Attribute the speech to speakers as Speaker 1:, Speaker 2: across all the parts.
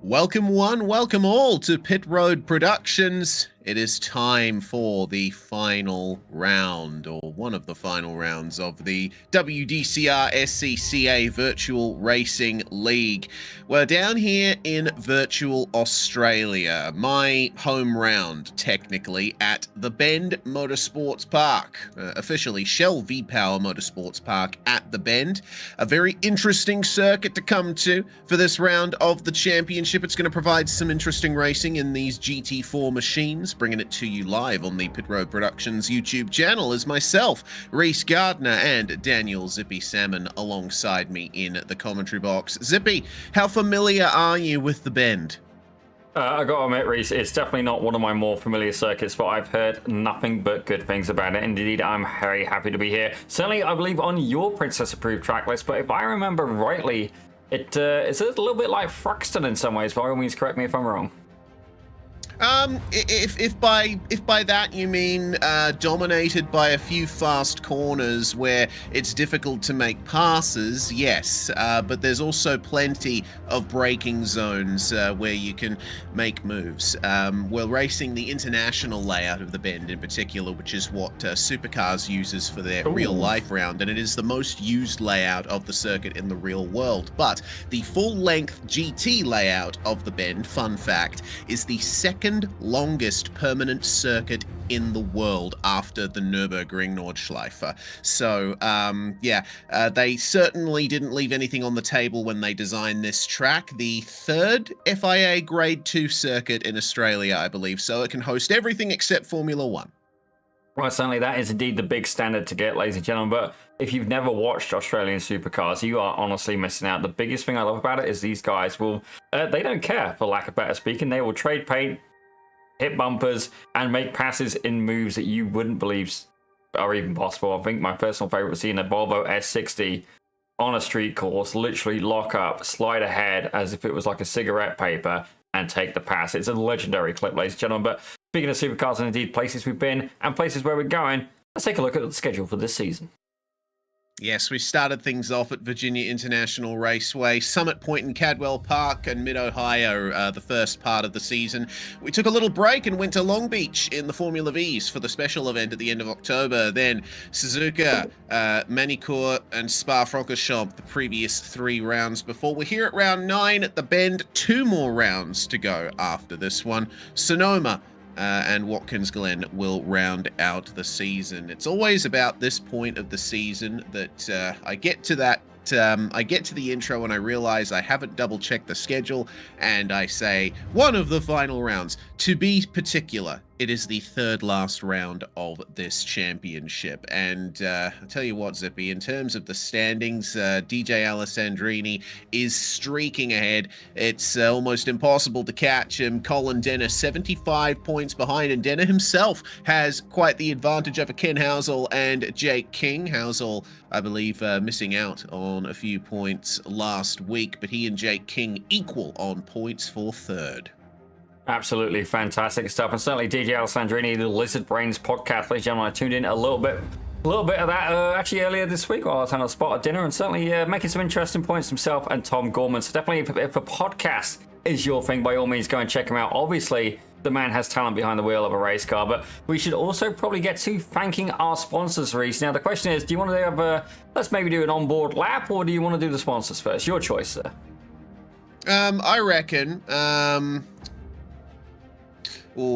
Speaker 1: Welcome one, welcome all to Pit Road Productions. It is time for the final round, or one of the final rounds of the WDCR SCCA Virtual Racing League. We're down here in virtual Australia, my home round, technically, at the Bend Motorsports Park, officially Shell V-Power Motorsports Park at the Bend. A very interesting circuit to come to for this round of the championship. It's going to provide some interesting racing in these GT4 machines. Bringing it to you live on the Pit Road Productions YouTube channel is myself, Reese Gardner, and Daniel Zippy Salmon alongside me in the commentary box. Zippy, how familiar are you with the Bend?
Speaker 2: I gotta admit, Reese, it's definitely not one of my more familiar circuits, but I've heard nothing but good things about it. Indeed, I'm very happy to be here. Certainly, I believe on your Princess-approved track list, but if I remember rightly, it's a little bit like Thruxton in some ways. By all means, correct me if I'm wrong.
Speaker 1: If by that you mean dominated by a few fast corners where it's difficult to make passes, yes, but there's also plenty of braking zones where you can make moves. We're racing the international layout of the Bend in particular, which is what Supercars uses for their real-life round, and it is the most used layout of the circuit in the real world. But the full-length GT layout of the Bend, fun fact, is the second longest permanent circuit in the world after the Nürburgring Nordschleife. So, they certainly didn't leave anything on the table when they designed this track. The third FIA Grade 2 circuit in Australia, I believe, so it can host everything except Formula 1.
Speaker 2: Well, certainly that is indeed the big standard to get, ladies and gentlemen, but if you've never watched Australian supercars, you are honestly missing out. The biggest thing I love about it is these guys will, they don't care, for lack of better speaking. They will trade paint, hit bumpers, and make passes in moves that you wouldn't believe are even possible. I think my personal favorite was seeing a Volvo S60 on a street course, literally lock up, slide ahead as if it was like a cigarette paper, and take the pass. It's a legendary clip, ladies and gentlemen. But speaking of supercars and indeed places we've been and places where we're going, let's take a look at the schedule for this season.
Speaker 1: Yes, we started things off at Virginia International Raceway, Summit Point in Cadwell Park, and Mid-Ohio, the first part of the season. We took a little break and went to Long Beach in the Formula Vs for the special event at the end of October. Then Suzuka, Manicourt, and Spa-Francorchamps the previous 3 rounds before. We're here at round 9 at the Bend. 2 more rounds to go after this one. Sonoma and Watkins Glen will round out the season. It's always about this point of the season that I get to that. I get to the intro and I realize I haven't double-checked the schedule, and I say one of the final rounds. To be particular, it is the third last round of this championship. And I'll tell you what, Zippy, in terms of the standings, DJ Alessandrini is streaking ahead. It's almost impossible to catch him. Colin Denner, 75 points behind, and Denner himself has quite the advantage over Ken Housel and Jake King. Housel, I believe, missing out on a few points last week, but he and Jake King equal on points for third.
Speaker 2: Absolutely fantastic stuff, and certainly DJ Alessandrini, the Lizard Brains podcast, ladies and gentlemen, I tuned in a little bit of that actually earlier this week while I was having a spot at dinner, and certainly making some interesting points himself and Tom Gorman. So definitely, if a podcast is your thing, by all means, go and check him out. Obviously, the man has talent behind the wheel of a race car, but we should also probably get to thanking our sponsors, Reese. Now, the question is, do you want to have let's maybe do an onboard lap, or do you want to do the sponsors first? Your choice, sir.
Speaker 1: I reckon,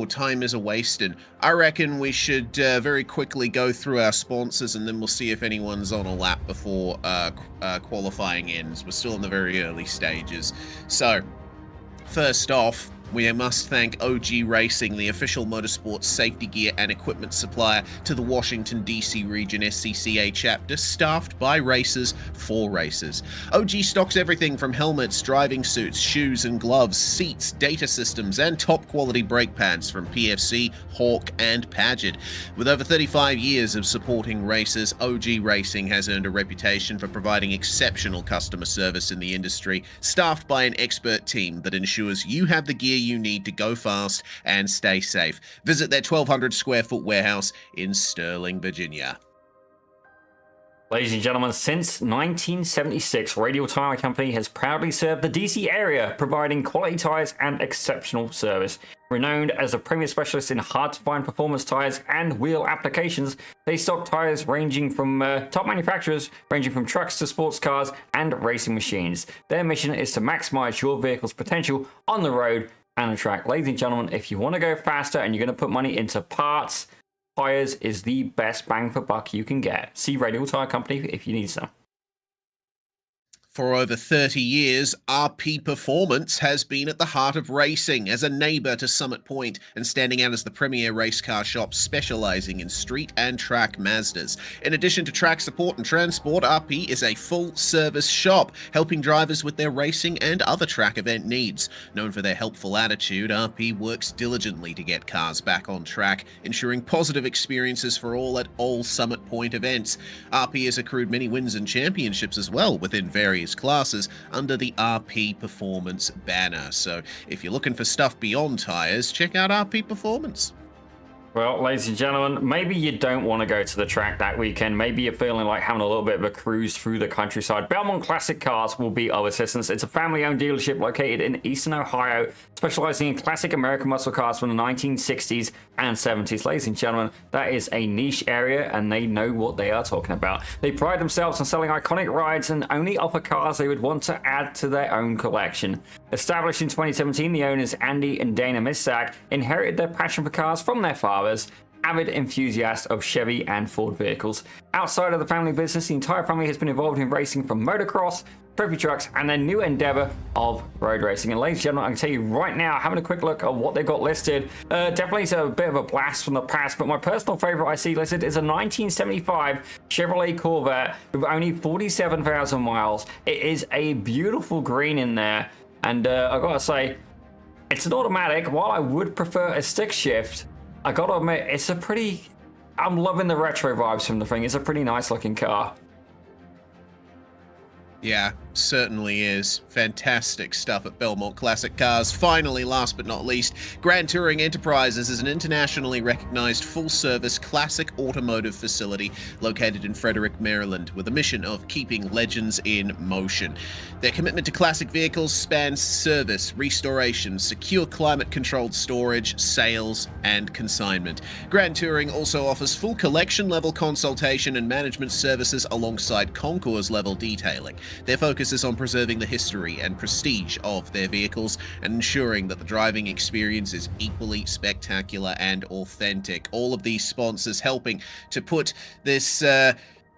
Speaker 1: time is a-wasted. I reckon we should very quickly go through our sponsors, and then we'll see if anyone's on a lap before qualifying ends. We're still in the very early stages. So, first off, we must thank OG Racing, the official motorsports safety gear and equipment supplier to the Washington DC Region SCCA chapter, staffed by racers for racers. OG stocks everything from helmets, driving suits, shoes and gloves, seats, data systems, and top-quality brake pads from PFC, Hawk, and Paget. With over 35 years of supporting racers, OG Racing has earned a reputation for providing exceptional customer service in the industry, staffed by an expert team that ensures you have the gear you need to go fast and stay safe. Visit their 1,200 square foot warehouse in Sterling, Virginia.
Speaker 2: Ladies and gentlemen, since 1976, Radial Tire Company has proudly served the DC area, providing quality tires and exceptional service. Renowned as a premier specialist in hard-to-find performance tires and wheel applications, they stock tires ranging from top manufacturers, ranging from trucks to sports cars and racing machines. Their mission is to maximize your vehicle's potential on the road and the track. Ladies and gentlemen, if you want to go faster and you're going to put money into parts, tires is the best bang for buck you can get. See Radial Tire Company if you need some.
Speaker 1: For over 30 years, RP Performance has been at the heart of racing as a neighbour to Summit Point and standing out as the premier race car shop specialising in street and track Mazdas. In addition to track support and transport, RP is a full-service shop, helping drivers with their racing and other track event needs. Known for their helpful attitude, RP works diligently to get cars back on track, ensuring positive experiences for all at all Summit Point events. RP has accrued many wins and championships as well within various classes under the RP Performance banner. So if you're looking for stuff beyond tires, check out RP Performance.
Speaker 2: Well, ladies and gentlemen, maybe you don't want to go to the track that weekend. Maybe you're feeling like having a little bit of a cruise through the countryside. Belmont Classic Cars will be of assistance. It's a family-owned dealership located in Eastern Ohio, specializing in classic American muscle cars from the 1960s and 70s. Ladies and gentlemen, that is a niche area, and they know what they are talking about. They pride themselves on selling iconic rides and only offer cars they would want to add to their own collection. Established in 2017, the owners Andy and Dana Misak inherited their passion for cars from their fathers, avid enthusiasts of Chevy and Ford vehicles. Outside of the family business, the entire family has been involved in racing from motocross, trophy trucks, and their new endeavor of road racing. And ladies and gentlemen, I can tell you right now, having a quick look at what they got listed, definitely is a bit of a blast from the past, but my personal favorite I see listed is a 1975 Chevrolet Corvette with only 47,000 miles. It is a beautiful green in there, and I gotta say, it's an automatic. While I would prefer a stick shift, I gotta admit, it's a pretty... I'm loving the retro vibes from the thing. It's a pretty nice looking car.
Speaker 1: Yeah, certainly is. Fantastic stuff at Belmont Classic Cars. Finally, last but not least, Grand Touring Enterprises is an internationally recognized full-service classic automotive facility located in Frederick, Maryland, with a mission of keeping legends in motion. Their commitment to classic vehicles spans service, restoration, secure climate-controlled storage, sales, and consignment. Grand Touring also offers full collection-level consultation and management services alongside concours-level detailing. Their focus is on preserving the history and prestige of their vehicles and ensuring that the driving experience is equally spectacular and authentic. All of these sponsors helping to put this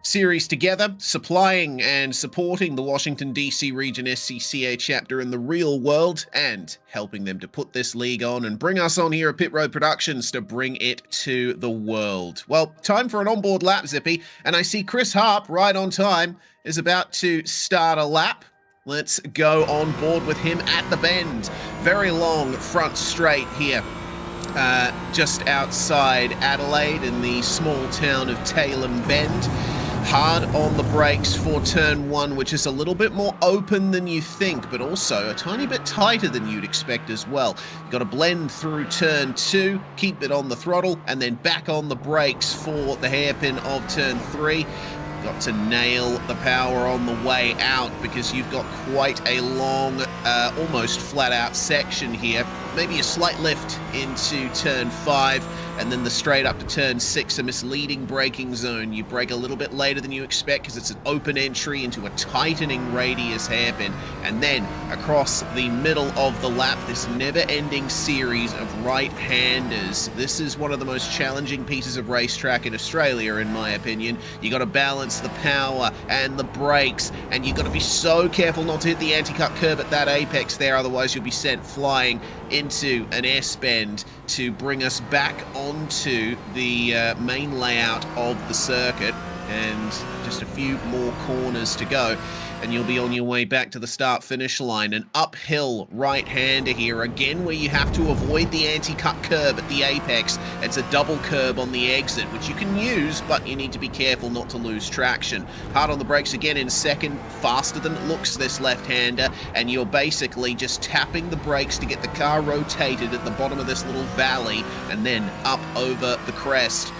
Speaker 1: series together, supplying and supporting the Washington DC Region SCCA chapter in the real world, and helping them to put this league on and bring us on here at Pit Road Productions to bring it to the world. Well, time for an onboard lap, Zippy, and I see Chris Harp, right on time, is about to start a lap. Let's go on board with him at the bend. Very long front straight here. Just outside Adelaide in the small town of Tailem Bend. Hard on the brakes for turn one, which is a little bit more open than you think, but also a tiny bit tighter than you'd expect as well. You've got to blend through turn two, keep it on the throttle, and then back on the brakes for the hairpin of turn three. Got to nail the power on the way out because you've got quite a long, almost flat out section here. Maybe a slight lift into turn 5, and then the straight up to turn 6, a misleading braking zone. You brake a little bit later than you expect because it's an open entry into a tightening radius hairpin, and then across the middle of the lap, this never-ending series of right-handers. This is one of the most challenging pieces of racetrack in Australia, in my opinion. You got to balance the power and the brakes, and you got to be so careful not to hit the anti-cut curb at that apex there, otherwise you'll be sent flying into an S-bend to bring us back onto the main layout of the circuit, and just a few more corners to go and you'll be on your way back to the start-finish line. An uphill right-hander here, again, where you have to avoid the anti-cut curb at the apex. It's a double curb on the exit, which you can use, but you need to be careful not to lose traction. Hard on the brakes again in second, faster than it looks, this left-hander, and you're basically just tapping the brakes to get the car rotated at the bottom of this little valley, and then up over the crest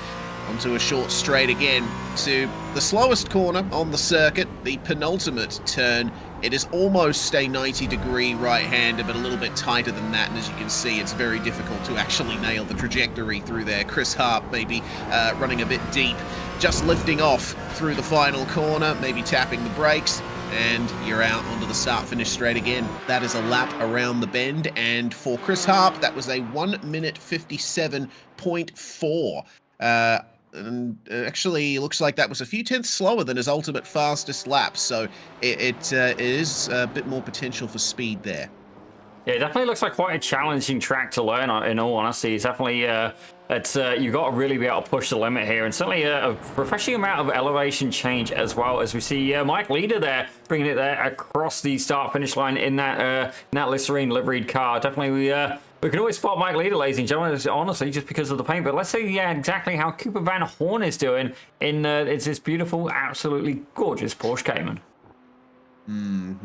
Speaker 1: onto a short straight again. to the slowest corner on the circuit, the penultimate turn. It is almost a 90-degree right-hander, but a little bit tighter than that, and as you can see, it's very difficult to actually nail the trajectory through there. Chris Harp maybe running a bit deep, just lifting off through the final corner, maybe tapping the brakes, and you're out onto the start-finish straight again. That is a lap around the bend, and for Chris Harp, that was a 1 minute 57.4. And actually looks like that was a few tenths slower than his ultimate fastest lap, so it is a bit more potential for speed there.
Speaker 2: Yeah, it definitely looks like quite a challenging track to learn, in all honesty. It's definitely, you've got to really be able to push the limit here, and certainly a refreshing amount of elevation change as well, as we see Mike Leader there, bringing it there across the start-finish line in that Listerine liveried car. Definitely, we can always spot Mike Leader, ladies and gentlemen, honestly, just because of the paint. But let's see, exactly how Cooper Van Horn is doing in it's this beautiful, absolutely gorgeous Porsche Cayman.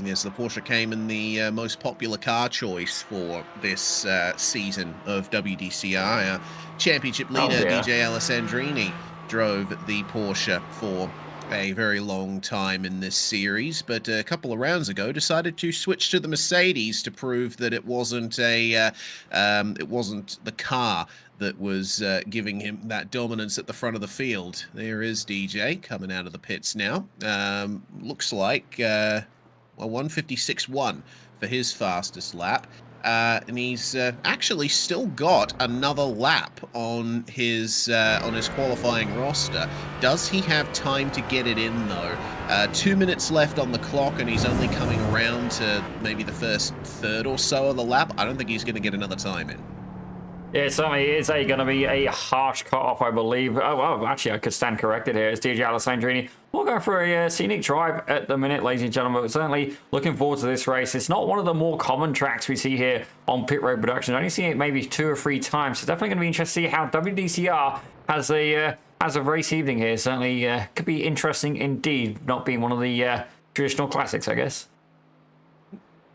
Speaker 1: Yes, the Porsche Cayman, the most popular car choice for this season of WDCR. Championship leader DJ Alessandrini drove the Porsche for a very long time in this series, but a couple of rounds ago decided to switch to the Mercedes to prove that it wasn't the car that was giving him that dominance at the front of the field. There is DJ coming out of the pits now. Looks like a 156.1 for his fastest lap. And he's actually still got another lap on his qualifying roster. Does he have time to get it in, though? 2 minutes left on the clock, and he's only coming around to maybe the first third or so of the lap. I don't think he's going to get another time in.
Speaker 2: Yeah, it certainly is going to be a harsh cut-off, I believe. Oh, well, actually, I could stand corrected here. It's DJ Alessandrini. We'll go for a scenic drive at the minute, ladies and gentlemen. But certainly looking forward to this race. It's not one of the more common tracks we see here on Pit Road Production. I only see it maybe 2 or 3 times. So definitely going to be interesting to see how WDCR has a race evening here. Certainly could be interesting indeed, not being one of the traditional classics, I guess.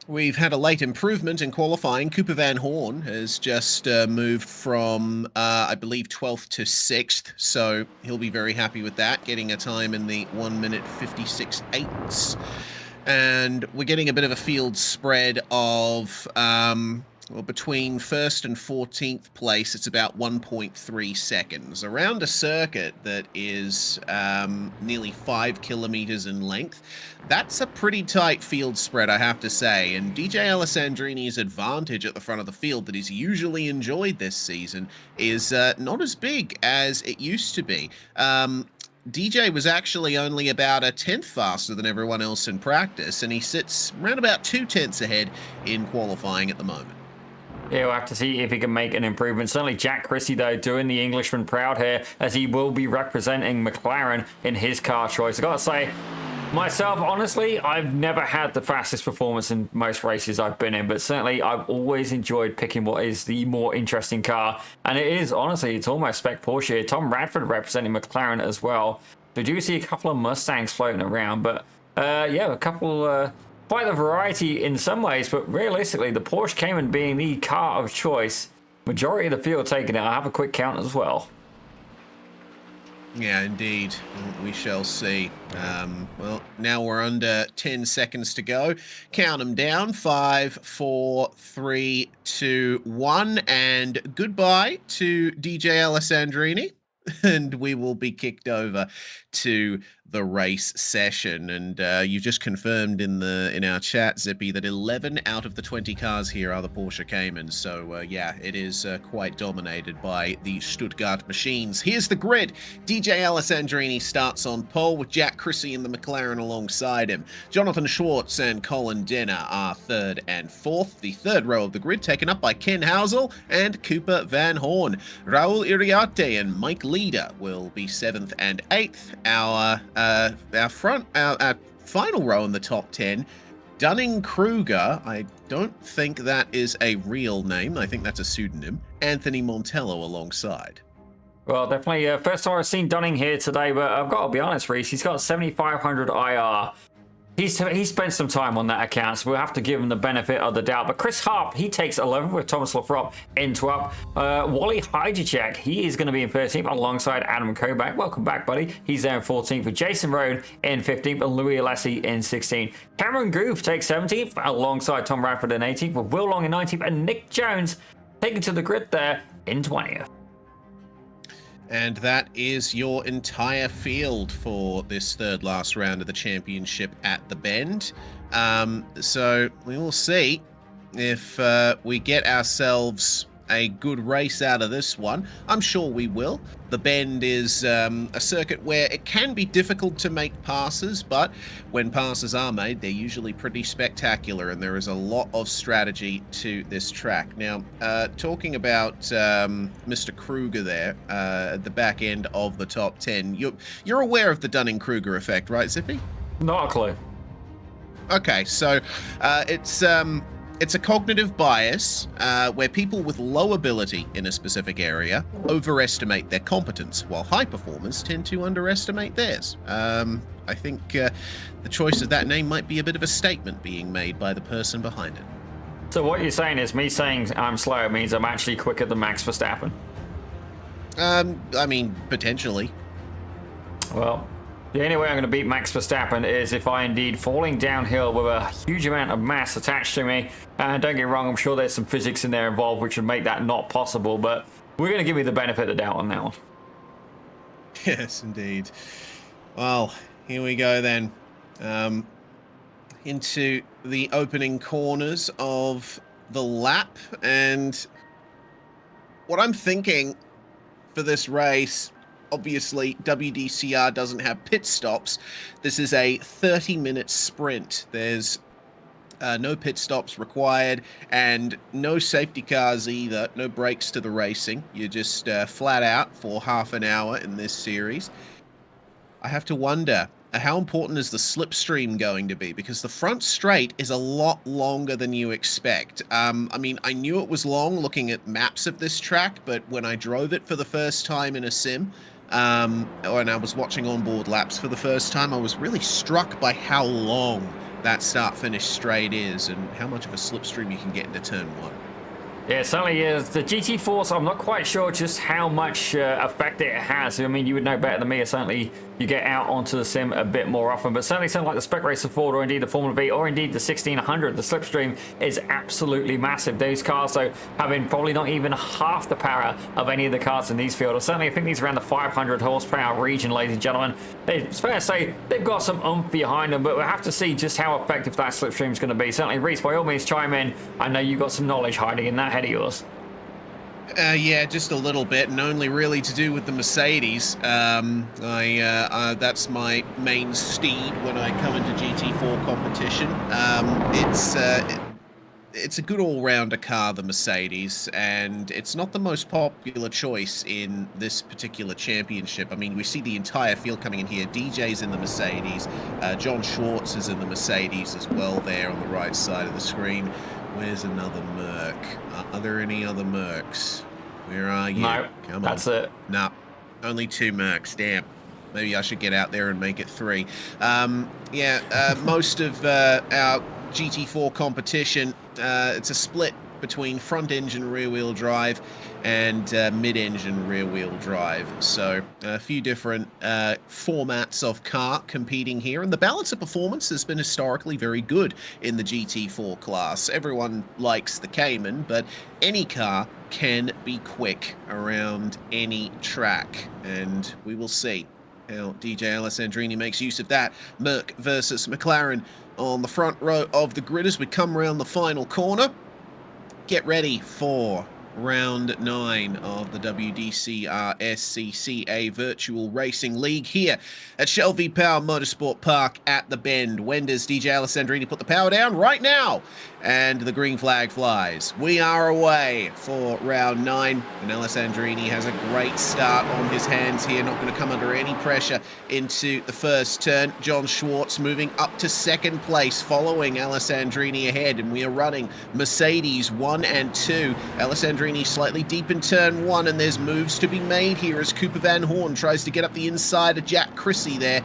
Speaker 1: We've had a late improvement in qualifying. Cooper Van Horn has just moved from, I believe, 12th to 6th, so he'll be very happy with that, getting a time in the 1 minute 56.8. And we're getting a bit of a field spread of, well, between 1st and 14th place, it's about 1.3 seconds. Around a circuit that is nearly 5 kilometers in length, that's a pretty tight field spread, I have to say. And DJ Alessandrini's advantage at the front of the field that he's usually enjoyed this season is not as big as it used to be. DJ was actually only about a 10th faster than everyone else in practice, and he sits around about 2 tenths ahead in qualifying at the moment.
Speaker 2: Yeah, we'll have to see if he can make an improvement. Certainly Jack Chrissy, though, doing the Englishman proud here, as he will be representing McLaren in his car choice. I've got to say, myself, honestly, I've never had the fastest performance in most races I've been in, but certainly I've always enjoyed picking what is the more interesting car. And it is, honestly, it's almost spec Porsche here. Tom Radford representing McLaren as well. We do see a couple of Mustangs floating around, but yeah, a couple... quite a variety in some ways, but realistically, the Porsche Cayman being the car of choice, majority of the field taking it. I'll have a quick count as well.
Speaker 1: Yeah, indeed. We shall see. Well, now we're under 10 seconds to go. Count them down. 5, 4, 3, 2, 1. And goodbye to DJ Alessandrini. And we will be kicked over to the race session. And you just confirmed in our chat, Zippy, that 11 out of the 20 cars here are the Porsche Cayman. So yeah, it is quite dominated by the Stuttgart machines. Here's the grid. DJ Alessandrini starts on pole with Jack Chrissy in the McLaren alongside him. Jonathan Schwartz and Colin Denner are 3rd and 4th. The 3rd row of the grid taken up by Ken Housel and Cooper Van Horn. Raul Iriarte and Mike Leader will be 7th and 8th. Our final row in the top 10, Dunning-Kruger, I don't think that is a real name, I think that's a pseudonym, Anthony Montello alongside.
Speaker 2: Well, definitely first time I've seen Dunning here today, but I've got to be honest, Reese, he's got 7,500 IR. He spent some time on that account, so we'll have to give him the benefit of the doubt. But Chris Harp, he takes 11th with Thomas Lathrop in 12th. Wally Hajicek, he is going to be in 13th alongside Adam Koback. Welcome back, buddy. He's there in 14th with Jason Road in 15th and Louis Alessi in 16th. Cameron Goof takes 17th alongside Tom Radford in 18th with Will Long in 19th and Nick Jones taken to the grid there in 20th.
Speaker 1: And that is your entire field for this third last round of the championship at the Bend. So we will see if we get ourselves a good race out of this one. I'm sure we will. The Bend is a circuit where it can be difficult to make passes, but when passes are made, they're usually pretty spectacular, and there is a lot of strategy to this track. Now, talking about Mr. Kruger there at the back end of the top 10, you're aware of the Dunning-Kruger effect, right, Zippy?
Speaker 2: Not a clue.
Speaker 1: Okay, so it's a cognitive bias where people with low ability in a specific area overestimate their competence, while high performers tend to underestimate theirs. I think the choice of that name might be a bit of a statement being made by the person behind it.
Speaker 2: So what you're saying is me saying I'm slow means I'm actually quicker than Max Verstappen?
Speaker 1: I mean, potentially.
Speaker 2: Well, the only way I'm going to beat Max Verstappen is if I indeed falling downhill with a huge amount of mass attached to me. And don't get me wrong, I'm sure there's some physics in there involved which would make that not possible, but we're going to give you the benefit of the doubt on that one.
Speaker 1: Yes, indeed. Well, here we go then. Into the opening corners of the lap. And what I'm thinking for this race, obviously, WDCR doesn't have pit stops. This is a 30-minute sprint. There's no pit stops required and no safety cars either. No brakes to the racing. You're just flat out for half an hour in this series. I have to wonder, how important is the slipstream going to be? Because the front straight is a lot longer than you expect. I mean, I knew it was long looking at maps of this track, but when I drove it for the first time in a sim, when I was watching onboard laps for the first time, I was really struck by how long that start-finish straight is and how much of a slipstream you can get into turn one.
Speaker 2: Yeah, it certainly is. The GT4, so I'm not quite sure just how much effect it has. I mean, you would know better than me. Certainly, you get out onto the sim a bit more often, but certainly something like the Spec Racer Ford or indeed the Formula V or indeed the 1600, the slipstream is absolutely massive. Those cars, though, having probably not even half the power of any of the cars in these fields. Certainly, I think these are around the 500 horsepower region, ladies and gentlemen. It's fair to say they've got some oomph behind them, but we'll have to see just how effective that slipstream is going to be. Certainly, Reese, by all means, chime in. I know you've got some knowledge hiding in that head of yours.
Speaker 1: Yeah, just a little bit, and only really to do with the Mercedes. That's my main steed when I come into GT4 competition. It's a good all-rounder car, the Mercedes, and it's not the most popular choice in this particular championship. I mean, we see the entire field coming in here. DJ's in the Mercedes. John Schwartz is in the Mercedes as well there on the right side of the screen. Where's another Merc? Are there any other Mercs? Where are you?
Speaker 2: No,
Speaker 1: come
Speaker 2: that's
Speaker 1: on.
Speaker 2: it.
Speaker 1: No, only 2 Mercs. Damn. Maybe I should get out there and make it 3. Most of our GT4 competition, it's a split between front engine rear wheel drive and mid engine rear wheel drive. So a few different formats of car competing here, and the balance of performance has been historically very good in the GT4 class. Everyone likes the Cayman, but any car can be quick around any track, and we will see how DJ Alessandrini makes use of that. Merc versus McLaren on the front row of the grid as we come around the final corner. Get ready for round 9 of the WDCR SCCA Virtual Racing League here at Shell V-Power Motorsport Park at the Bend. When does DJ Alessandrini put the power down? Right now! And the green flag flies. We are away for round 9, and Alessandrini has a great start on his hands here, not going to come under any pressure into the first turn. John Schwartz moving up to second place, following Alessandrini ahead, and we are running Mercedes 1 and 2. Alessandrini slightly deep in turn 1, and there's moves to be made here as Cooper Van Horn tries to get up the inside of Jack Chrissy there.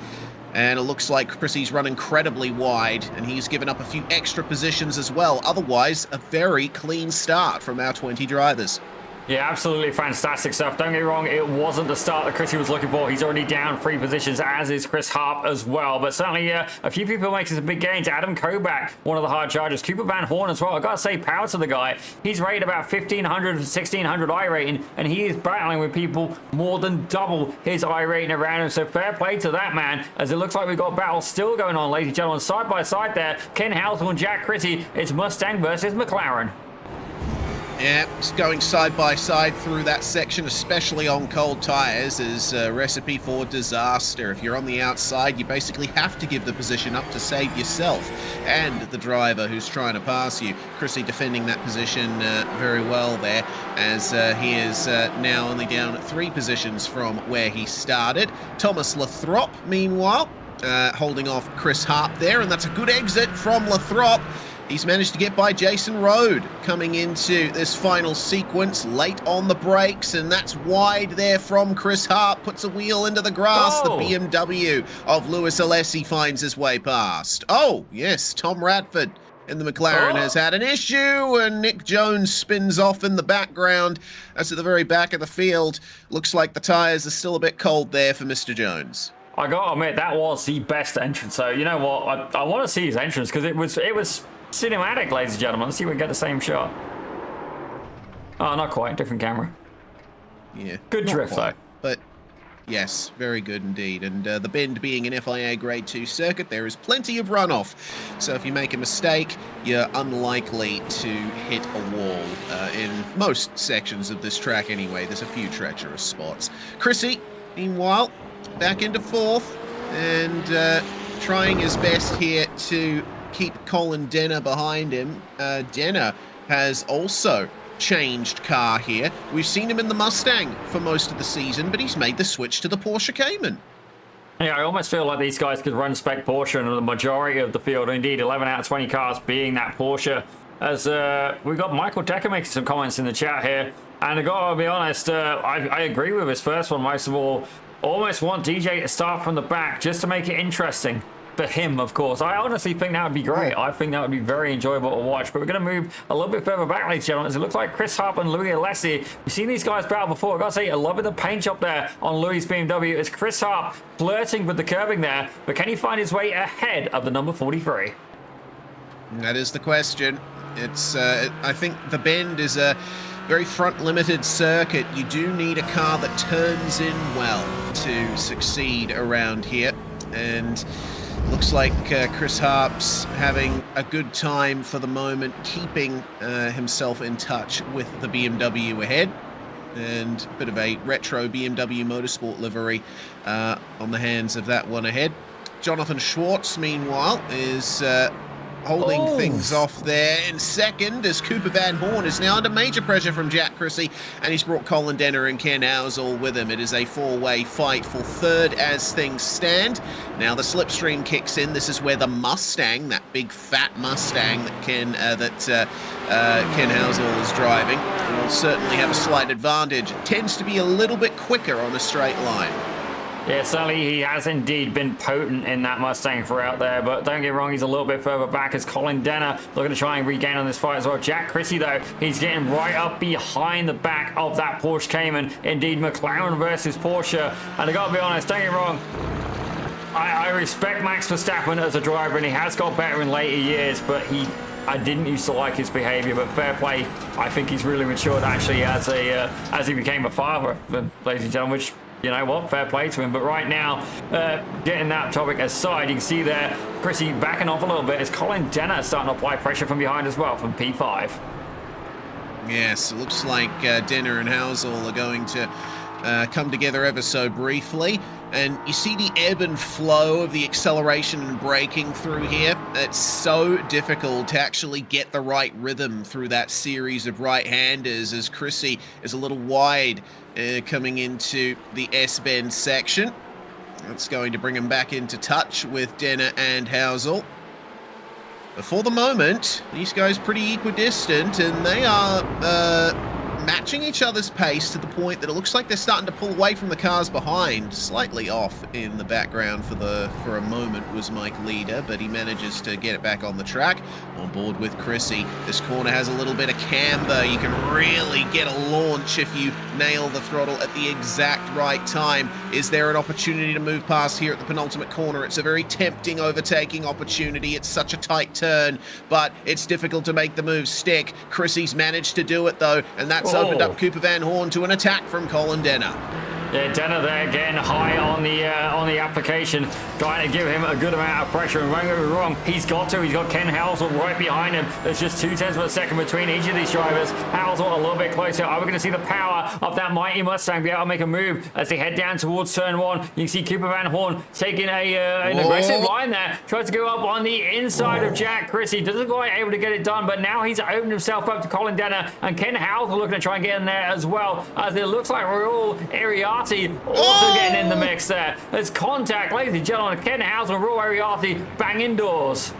Speaker 1: And it looks like Chrissy's run incredibly wide, and he's given up a few extra positions as well. Otherwise, a very clean start from our 20 drivers.
Speaker 2: Yeah, absolutely fantastic stuff. Don't get me wrong, it wasn't the start that Chrissy was looking for. He's already down 3 positions, as is Chris Harp as well. But certainly, a few people making some big gains. Adam Kobach, one of the hard chargers. Cooper Van Horn as well. I gotta say, power to the guy. He's rated about 1,500 to 1,600 I rating, and he is battling with people more than double his I rating around him. So fair play to that man, as it looks like we've got battles still going on, ladies and gentlemen. Side by side there, Ken Housel and Jack Chrissy. It's Mustang versus McLaren.
Speaker 1: Yeah, it's going side by side through that section, especially on cold tyres, is a recipe for disaster. If you're on the outside, you basically have to give the position up to save yourself and the driver who's trying to pass you. Chrissy defending that position very well there, as he is now only down 3 positions from where he started. Thomas Lathrop, meanwhile, holding off Chris Harp there, and that's a good exit from Lathrop. He's managed to get by Jason Rode coming into this final sequence late on the brakes, and that's wide there from Chris Harp. Puts a wheel into the grass.
Speaker 2: Oh.
Speaker 1: The BMW of Lewis Alessi finds his way past. Oh, yes, Tom Radford in the McLaren has had an issue, and Nick Jones spins off in the background. That's at the very back of the field. Looks like the tyres are still a bit cold there for Mr. Jones.
Speaker 2: I gotta admit, that was the best entrance. So, you know what? I want to see his entrance, because it was cinematic, ladies and gentlemen. Let's see if we get the same shot. Oh, not quite. Different camera.
Speaker 1: Yeah.
Speaker 2: Good drift,
Speaker 1: quite,
Speaker 2: though.
Speaker 1: But yes, very good indeed. And the bend being an FIA Grade 2 circuit, there is plenty of runoff. So if you make a mistake, you're unlikely to hit a wall in most sections of this track anyway. There's a few treacherous spots. Chrissy, meanwhile, back into 4th and trying his best here to keep Colin Denner behind him. Denner has also changed car here. We've seen him in the Mustang for most of the season, but he's made the switch to the Porsche Cayman.
Speaker 2: Yeah, I almost feel like these guys could run spec Porsche, and the majority of the field, indeed 11 out of 20 cars being that Porsche. As we've got Michael Decker making some comments in the chat here, and I gotta be honest, I agree with his first one most of all. Almost want DJ to start from the back just to make it interesting. For him, of course. I honestly think that would be great. I think that would be very enjoyable to watch. But we're going to move a little bit further back, ladies and gentlemen, as it looks like Chris Harp and Louis Alessi. We've seen these guys battle before. I've got to say, I love the paint job there on Louis' BMW. It's Chris Harp flirting with the curbing there. But can he find his way ahead of the number 43?
Speaker 1: That is the question. It's, I think the bend is a very front-limited circuit. You do need a car that turns in well to succeed around here. And looks like Chris Harp's having a good time for the moment, keeping himself in touch with the BMW ahead. And a bit of a retro BMW Motorsport livery on the hands of that one ahead. Jonathan Schwartz, meanwhile, is holding things off there in second, as Cooper Van Horn is now under major pressure from Jack Chrissy, and he's brought Colin Denner and Ken Housel with him. It is a 4-way fight for third as things stand. Now the slipstream kicks in. This is where the Mustang, that big fat Mustang that Ken Housel is driving, will certainly have a slight advantage. It tends to be a little bit quicker on a straight line.
Speaker 2: Yeah, certainly he has indeed been potent in that Mustang throughout there, but don't get me wrong, he's a little bit further back as Colin Denner looking to try and regain on this fight as well. Jack Chrissy, though, he's getting right up behind the back of that Porsche Cayman. Indeed, McLaren versus Porsche. And I gotta be honest, don't get me wrong, I respect Max Verstappen as a driver, and he has got better in later years, but I didn't used to like his behavior, but fair play. I think he's really matured actually as he became a father, ladies and gentlemen, which, you know what, fair play to him. But right now, getting that topic aside, you can see there Chrissy backing off a little bit as Colin Denner starting to apply pressure from behind as well from P5.
Speaker 1: Yes, it looks like Denner and Housel are going to come together ever so briefly. And you see the ebb and flow of the acceleration and braking through here. It's so difficult to actually get the right rhythm through that series of right-handers, as Chrissy is a little wide coming into the S-bend section. That's going to bring him back into touch with Denner and Housel. But for the moment, these guys pretty equidistant, and they are matching each other's pace to the point that it looks like they're starting to pull away from the cars behind. Slightly off in the background for a moment was Mike Leader, but he manages to get it back on the track. On board with Chrissy. This corner has a little bit of camber. You can really get a launch if you nail the throttle at the exact right time. Is there an opportunity to move past here at the penultimate corner? It's a very tempting overtaking opportunity. It's such a tight turn, but it's difficult to make the move stick. Chrissy's managed to do it though, and that's opened up Cooper Van Horn to an attack from Colin Denner.
Speaker 2: Yeah, Denner there again, high on the application, trying to give him a good amount of pressure. And don't get me wrong, he's got Ken Halsell right behind him. There's just 0.2 of a second between each of these drivers. Halsell a little bit closer. Are we going to see the power of that mighty Mustang be able to make a move as they head down towards turn 1? You can see Cooper Van Horn taking an aggressive line there. Tries to go up on the inside of Jack Chrissy. Doesn't quite able to get it done, but now he's opened himself up to Colin Denner, and Ken Halsell looking to try and get in there as well, as it looks like Raul Ariati also getting in the mix there. There's contact, ladies and gentlemen. Ken Halsell and Raul Ariati bang indoors.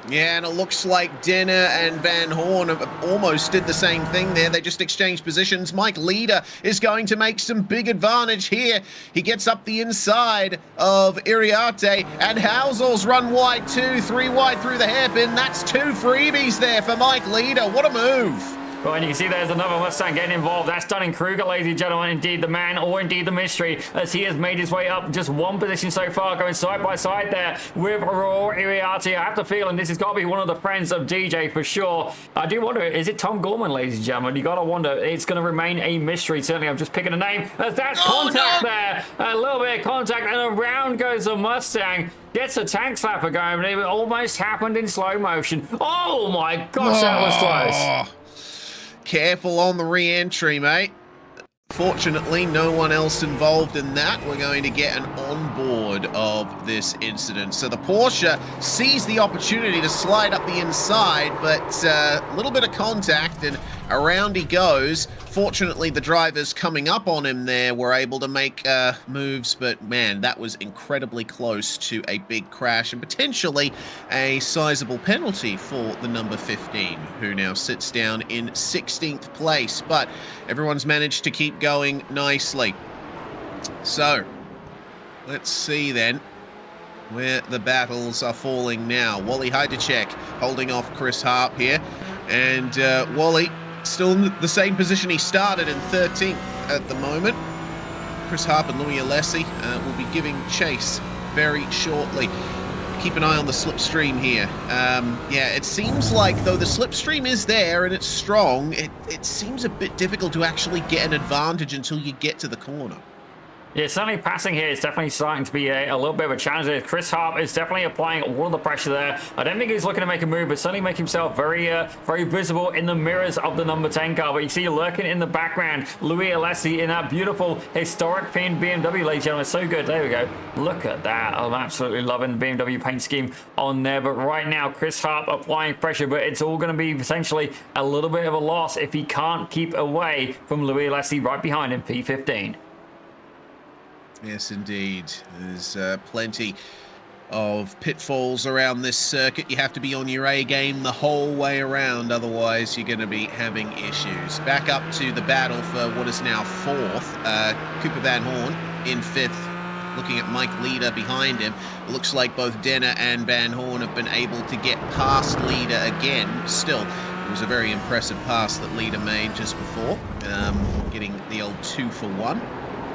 Speaker 1: Yeah, and it looks like Denner and Van Horn almost did the same thing there. They just exchanged positions. Mike Leader is going to make some big advantage here. He gets up the inside of Iriarte, and Halsell's run wide too, 3 wide through the hairpin. That's 2 freebies there for Mike Leader. What a move.
Speaker 2: Well, and you can see there's another Mustang getting involved. That's Dunning-Kruger, ladies and gentlemen. Indeed the man, or indeed the mystery, as he has made his way up just 1 position so far, going side by side there with Raw Iriarte. I have the feeling this has got to be one of the friends of DJ for sure. I do wonder, is it Tom Gorman, ladies and gentlemen? You got to wonder. It's going to remain a mystery. Certainly, I'm just picking a name. As that's contact there. A little bit of contact, and around goes the Mustang. Gets a tank slapper going, but it almost happened in slow motion. Oh my gosh, that was close.
Speaker 1: Careful on the re-entry, mate. Fortunately, no one else involved in that. We're going to get an onboard of this incident. So the Porsche sees the opportunity to slide up the inside, but a little bit of contact and around he goes. Fortunately, the drivers coming up on him there were able to make moves, but man, that was incredibly close to a big crash and potentially a sizable penalty for the number 15, who now sits down in 16th place. But everyone's managed to keep going nicely. So, let's see then where the battles are falling now. Wally Heidechek holding off Chris Harp here, and Wally still in the same position he started in 13th at the moment. Chris Harp and Louis Alessi will be giving chase very shortly. Keep an eye on the slipstream here. Yeah, it seems like though the slipstream is there and it's strong, it seems a bit difficult to actually get an advantage until you get to the corner.
Speaker 2: Yeah, certainly passing here is definitely starting to be a little bit of a challenge. Chris Harp is definitely applying all of the pressure there. I don't think he's looking to make a move, but certainly make himself very visible in the mirrors of the number 10 car. But you see lurking in the background, Louis Alessi in that beautiful historic themed BMW, ladies and gentlemen. So good. There we go. Look at that. I'm absolutely loving the BMW paint scheme on there. But right now, Chris Harp applying pressure, but it's all going to be potentially a little bit of a loss if he can't keep away from Louis Alessi right behind him, P15.
Speaker 1: Yes, indeed. There's plenty of pitfalls around this circuit. You have to be on your A game the whole way around, otherwise you're going to be having issues. Back up to the battle for what is now 4th. Cooper Van Horn in 5th, looking at Mike Leader behind him. It looks like both Denner and Van Horn have been able to get past Leader again. Still, it was a very impressive pass that Leader made just before, getting the old 2 for 1.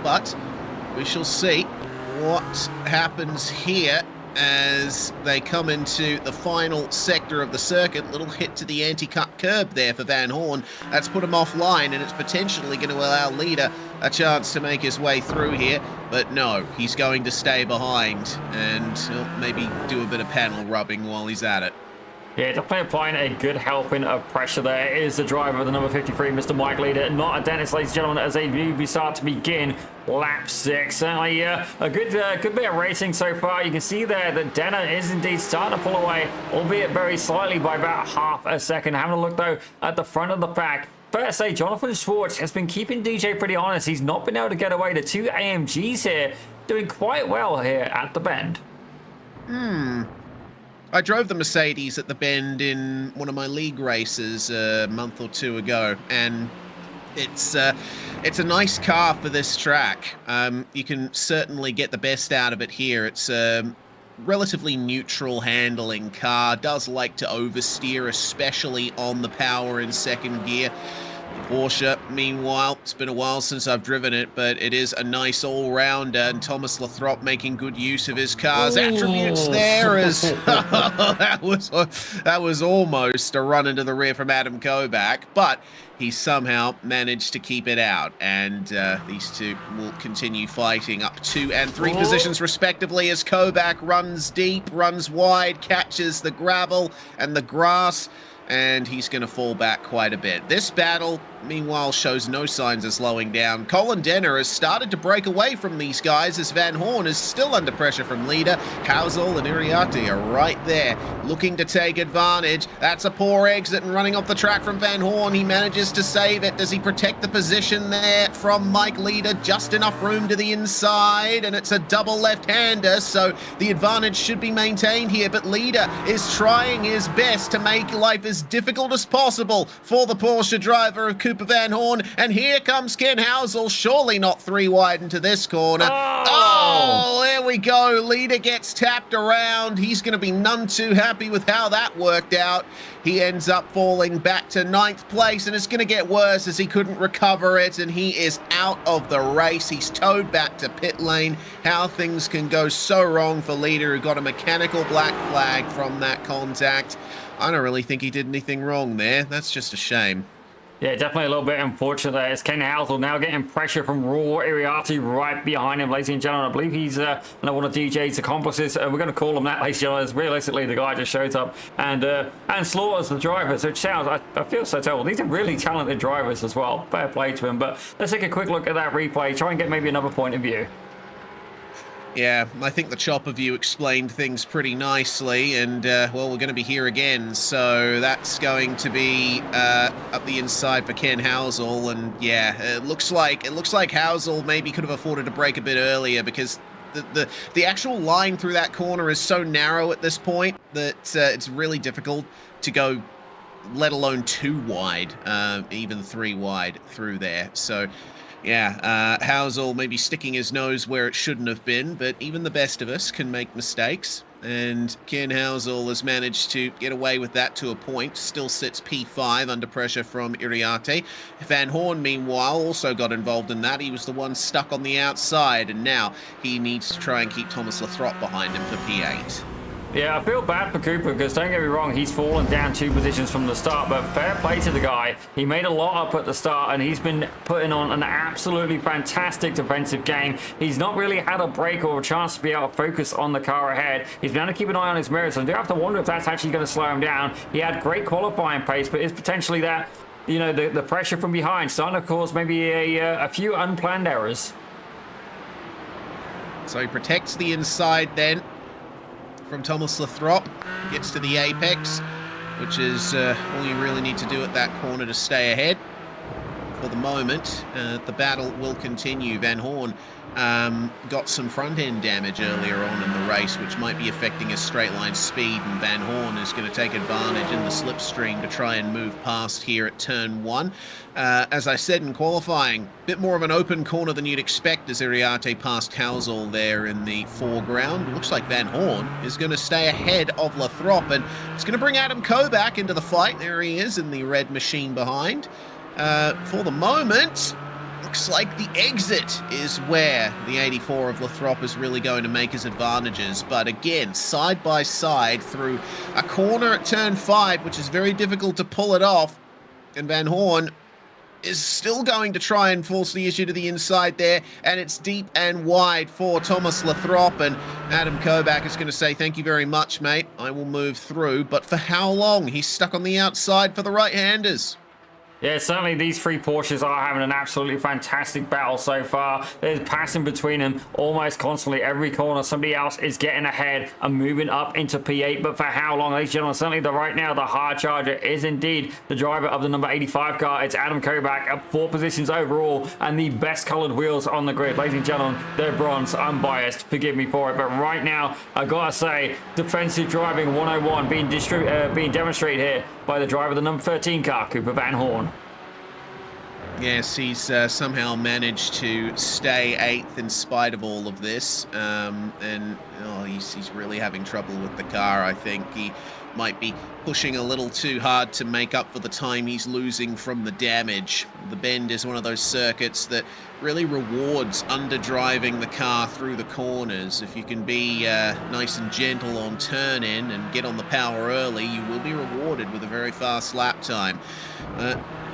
Speaker 1: But we shall see what happens here as they come into the final sector of the circuit. Little hit to the anti-cut curb there for Van Horn. That's put him offline, and it's potentially going to allow Leader a chance to make his way through here. But no, he's going to stay behind and maybe do a bit of panel rubbing while he's at it.
Speaker 2: Yeah, definitely applying a good helping of pressure there is the driver of the number 53, Mr. Mike Leader. Not a dentist, ladies and gentlemen, as we start to begin lap 6. Certainly a good bit of racing so far. You can see there that Denner is indeed starting to pull away, albeit very slightly by about half a second. Having a look, though, at the front of the pack. Fair to say, Jonathan Schwartz has been keeping DJ pretty honest. He's not been able to get away. The 2 AMGs here doing quite well here at the bend.
Speaker 1: I drove the Mercedes at the Bend in one of my league races a month or 2 ago, and It's a nice car for this track. You can certainly get the best out of it here. It's a relatively neutral handling car. Does like to oversteer, especially on the power in second gear. The Porsche, meanwhile, it's been a while since I've driven it, but it is a nice all-rounder, and Thomas Lathrop making good use of his car's attributes there as that was almost a run into the rear from Adam Kovac, but he somehow managed to keep it out, and these two will continue fighting up 2 and 3 positions respectively as Kovac runs deep, runs wide, catches the gravel and the grass, and he's going to fall back quite a bit. This battle, meanwhile, shows no signs of slowing down. Colin Denner has started to break away from these guys as Van Horn is still under pressure from leader. Housel and Iriarte are right there, looking to take advantage. That's a poor exit and running off the track from Van Horn. He manages to save it. Does he protect the position there from Mike Leader? Just enough room to the inside, and it's a double left-hander, so the advantage should be maintained here, but Leader is trying his best to make life as difficult as possible for the Porsche driver of Cooper Van Horn, and here comes Ken Housel, surely not 3 wide into this corner. Oh, there we go. Leader gets tapped around. He's going to be none too happy with how that worked out. He ends up falling back to 9th place, and it's going to get worse as he couldn't recover it, and he is out of the race. He's towed back to pit lane. How things can go so wrong for Leader, who got a mechanical black flag from that contact. I don't really think he did anything wrong there. That's just a shame.
Speaker 2: Yeah, definitely a little bit unfortunate there. It's Ken Housel now getting pressure from Raw Iriarte right behind him, ladies and gentlemen. I believe he's one of DJ's accomplices. We're going to call him that, ladies and gentlemen, as realistically the guy just shows up and slaughters the driver. So it sounds, I feel so terrible. These are really talented drivers as well. Fair play to him. But let's take a quick look at that replay. Try and get maybe another point of view.
Speaker 1: Yeah, I think the chopper view explained things pretty nicely, and well, we're going to be here again, so that's going to be up the inside for Ken Housel, and yeah, it looks like Housel maybe could have afforded to brake a bit earlier, because the actual line through that corner is so narrow at this point that it's really difficult to go, let alone 2 wide, even 3 wide through there. So yeah, Housel maybe sticking his nose where it shouldn't have been, but even the best of us can make mistakes, and Ken Housel has managed to get away with that to a point. Still sits P5 under pressure from Iriarte. Van Horn, meanwhile, also got involved in that. He was the one stuck on the outside, and now he needs to try and keep Thomas Lathrop behind him for P8.
Speaker 2: Yeah, I feel bad for Cooper because, don't get me wrong, he's fallen down 2 positions from the start, but fair play to the guy. He made a lot up at the start, and he's been putting on an absolutely fantastic defensive game. He's not really had a break or a chance to be able to focus on the car ahead. He's been able to keep an eye on his mirrors, and I do have to wonder if that's actually going to slow him down. He had great qualifying pace, but is potentially that, you know, the pressure from behind starting to cause maybe a few unplanned errors.
Speaker 1: So he protects the inside then from Thomas Lathrop, gets to the apex, which is all you really need to do at that corner to stay ahead. For the moment, the battle will continue. Van Horn got some front-end damage earlier on in the race, which might be affecting his straight-line speed, and Van Horn is going to take advantage in the slipstream to try and move past here at turn 1. As I said in qualifying, a bit more of an open corner than you'd expect as Iriarte passed Housel there in the foreground. Looks like Van Horn is going to stay ahead of Lathrop, and it's going to bring Adam Kovac into the fight. There he is in the red machine behind. For the moment, looks like the exit is where the 84 of Lathrop is really going to make his advantages. But again, side by side through a corner at turn 5, which is very difficult to pull it off. And Van Horn is still going to try and force the issue to the inside there. And it's deep and wide for Thomas Lathrop. And Adam Kovac is going to say, thank you very much, mate. I will move through. But for how long? He's stuck on the outside for the right-handers.
Speaker 2: Yeah, certainly these 3 Porsches are having an absolutely fantastic battle so far. There's passing between them almost constantly. Every corner, somebody else is getting ahead and moving up into P8. But for how long, ladies and gentlemen? Certainly right now, the hard charger is indeed the driver of the number 85 car. It's Adam Kovac up 4 positions overall and the best colored wheels on the grid. Ladies and gentlemen, they're bronze. I'm biased. Forgive me for it. But right now, I gotta say, defensive driving 101 being demonstrated here by the driver of the number 13 car, Cooper Van Horn.
Speaker 1: Yes, he's somehow managed to stay 8th in spite of all of this. And oh, he's really having trouble with the car. I think he might be pushing a little too hard to make up for the time he's losing from the damage. The Bend is one of those circuits that really rewards underdriving the car through the corners. If you can be nice and gentle on turn in and get on the power early, you will be rewarded with a very fast lap time.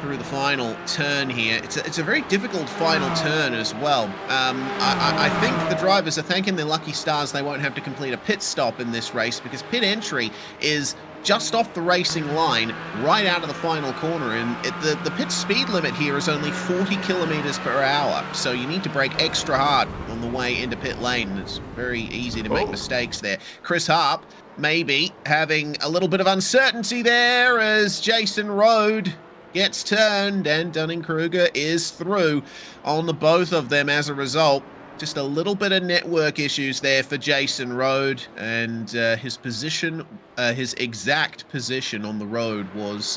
Speaker 1: Through the final turn here. It's a very difficult final turn as well. I think the drivers are thanking their lucky stars they won't have to complete a pit stop in this race, because pit entry is just off the racing line, right out of the final corner, and the pit speed limit here is only 40 kilometers per hour, so you need to brake extra hard on the way into pit lane. It's very easy to make mistakes there. Chris Harp maybe having a little bit of uncertainty there as Jason Rode gets turned, and Dunning-Kruger is through on the both of them as a result. Just a little bit of network issues there for Jason Rode, and his position, his exact position on the road was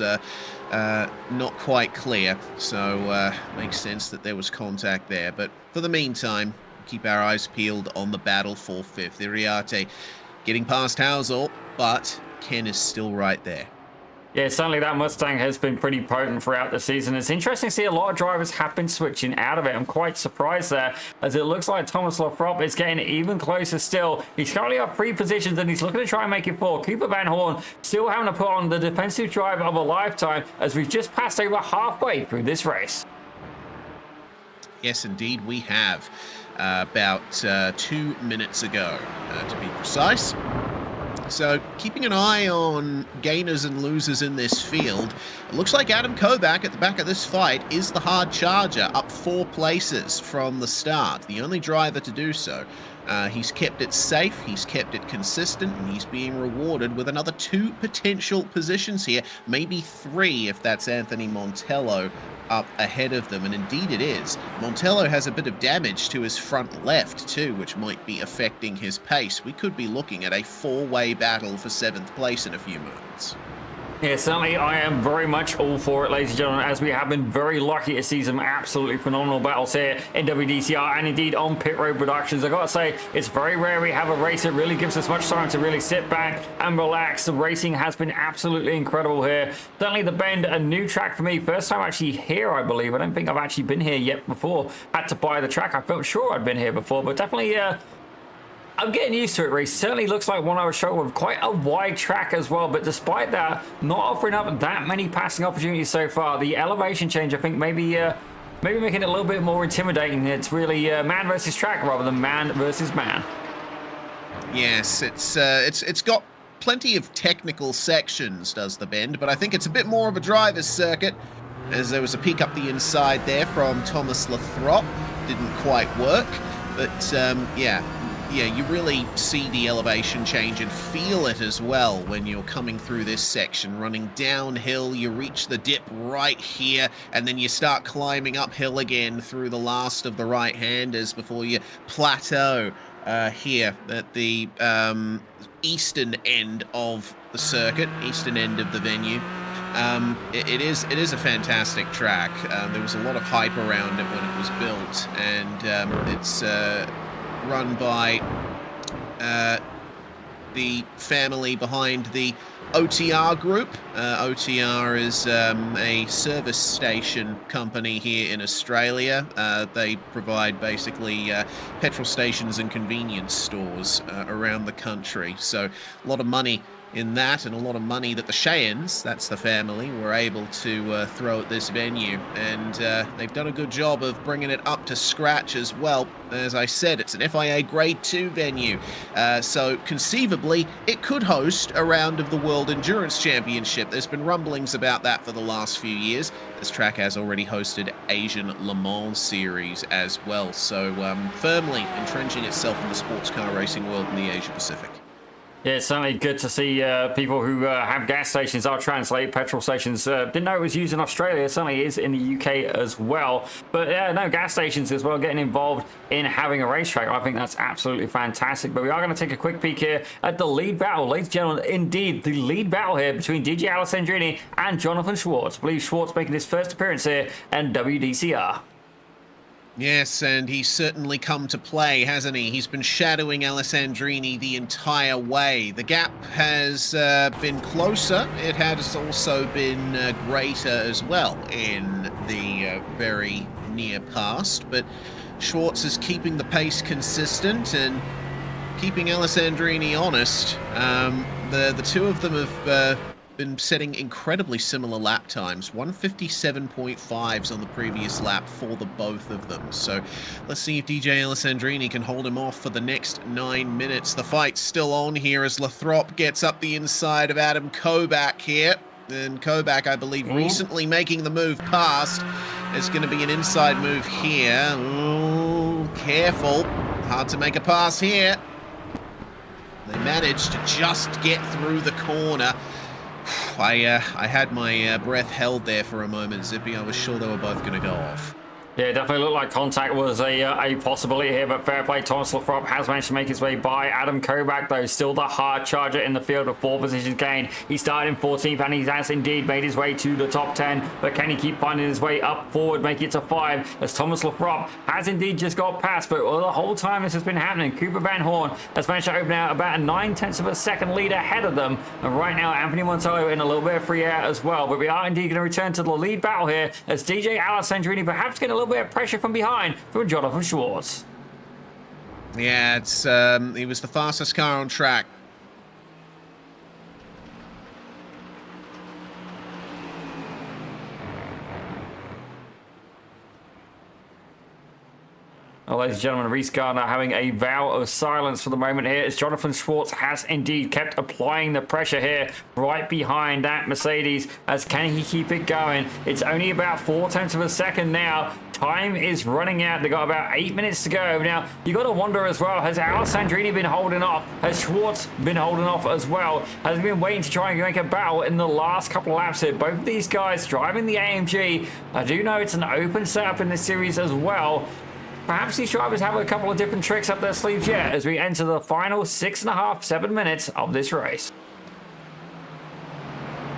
Speaker 1: not quite clear, so makes sense that there was contact there. But for the meantime, keep our eyes peeled on the battle for 5th. Iriarte getting past Housel, but Ken is still right there.
Speaker 2: Yeah, certainly that Mustang has been pretty potent throughout the season. It's interesting to see a lot of drivers have been switching out of it. I'm quite surprised there, as it looks like Thomas Lathrop is getting even closer still. He's currently up 3 positions, and he's looking to try and make it 4. Cooper Van Horn still having to put on the defensive drive of a lifetime, as we've just passed over halfway through this race.
Speaker 1: Yes, indeed, we have. About 2 minutes ago, to be precise. So keeping an eye on gainers and losers in this field, it looks like Adam Kovac at the back of this fight is the hard charger, up 4 places from the start, the only driver to do so. He's kept it safe, he's kept it consistent, and he's being rewarded with another 2 potential positions here, maybe 3 if that's Anthony Montello up ahead of them, and indeed it is. Montello has a bit of damage to his front left too, which might be affecting his pace. We could be looking at a 4-way battle for 7th place in a few moments.
Speaker 2: Yeah, certainly I am very much all for it, ladies and gentlemen, as we have been very lucky to see some absolutely phenomenal battles here in WDCR and indeed on Pit Road Productions. I gotta say, it's very rare we have a race that really gives us much time to really sit back and relax. The racing has been absolutely incredible here. Certainly the Bend, a new track for me. First time actually here, I believe. I don't think I've actually been here yet before. Had to buy the track. I felt sure I'd been here before, but definitely I'm getting used to it, Reece. Certainly looks like one I was showing with quite a wide track as well, but despite that, not offering up that many passing opportunities so far. The elevation change, I think, maybe making it a little bit more intimidating. It's really man versus track rather than man versus man.
Speaker 1: Yes, it's got plenty of technical sections, does the Bend, but I think it's a bit more of a driver's circuit, as there was a peek up the inside there from Thomas Lathrop. Didn't quite work, but yeah, you really see the elevation change and feel it as well when you're coming through this section. Running downhill, you reach the dip right here, and then you start climbing uphill again through the last of the right-handers before you plateau here at the eastern end of the circuit, eastern end of the venue. It is a fantastic track. There was a lot of hype around it when it was built, and it's run by the family behind the OTR group. OTR is a service station company here in Australia. They provide basically petrol stations and convenience stores around the country. So a lot of money in that, and a lot of money that the Cheyennes, that's the family, were able to throw at this venue, and they've done a good job of bringing it up to scratch as well. As I said, it's an FIA Grade 2 venue, so conceivably it could host a round of the World Endurance Championship. There's been rumblings about that for the last few years. This track has already hosted Asian Le Mans Series as well, so firmly entrenching itself in the sports car racing world in the Asia Pacific.
Speaker 2: Yeah, it's certainly good to see people who have gas stations. I'll translate petrol stations. Didn't know it was used in Australia. It certainly is in the UK as well. But yeah, no, gas stations as well getting involved in having a racetrack. I think that's absolutely fantastic. But we are going to take a quick peek here at the lead battle. Ladies and gentlemen, indeed, the lead battle here between DJ Alessandrini and Jonathan Schwartz. I believe Schwartz making his first appearance here and WDCR.
Speaker 1: Yes, and he's certainly come to play, hasn't he? He's been shadowing Alessandrini the entire way. The gap has been closer. It has also been greater as well in the very near past. But Schwartz is keeping the pace consistent and keeping Alessandrini honest. The two of them have been setting incredibly similar lap times, 157.5s on the previous lap for the both of them. So let's see if DJ Alessandrini can hold him off for the next 9 minutes. The fight's still on here as Lathrop gets up the inside of Adam Kobach here. And Kobach, I believe, recently making the move past. There's going to be an inside move here. Oh, careful. Hard to make a pass here. They managed to just get through the corner. I had my breath held there for a moment, Zippy. I was sure they were both going to go off.
Speaker 2: Yeah, it definitely looked like contact was a possibility here, but fair play. Thomas Lathrop has managed to make his way by Adam Kobach, though. Still the hard charger in the field of 4 positions gained. He started in 14th, and he has indeed made his way to the top 10. But can he keep finding his way up forward, make it to 5, as Thomas Lathrop has indeed just got past. But the whole time this has been happening, Cooper Van Horn has managed to open out about a 9/10 of a second lead ahead of them. And right now, Anthony Montoya in a little bit of free air as well. But we are indeed going to return to the lead battle here, as DJ Alessandrini perhaps getting a little bit of pressure from behind from Jonathan Schwartz.
Speaker 1: Yeah, he was the fastest car on track.
Speaker 2: Well, ladies and gentlemen, Reese Gardner having a vow of silence for the moment here, as Jonathan Schwartz has indeed kept applying the pressure here right behind that Mercedes. As can he keep it going? It's only about 4/10 of a second now. Time is running out. They've got about 8 minutes to go. Now, you got to wonder as well, has Alessandrini been holding off? Has Schwartz been holding off as well? Has he been waiting to try and make a battle in the last couple of laps here? Both of these guys driving the AMG. I do know it's an open setup in this series as well. Perhaps these drivers have a couple of different tricks up their sleeves yet as we enter the final 6.5, 7 minutes of this race.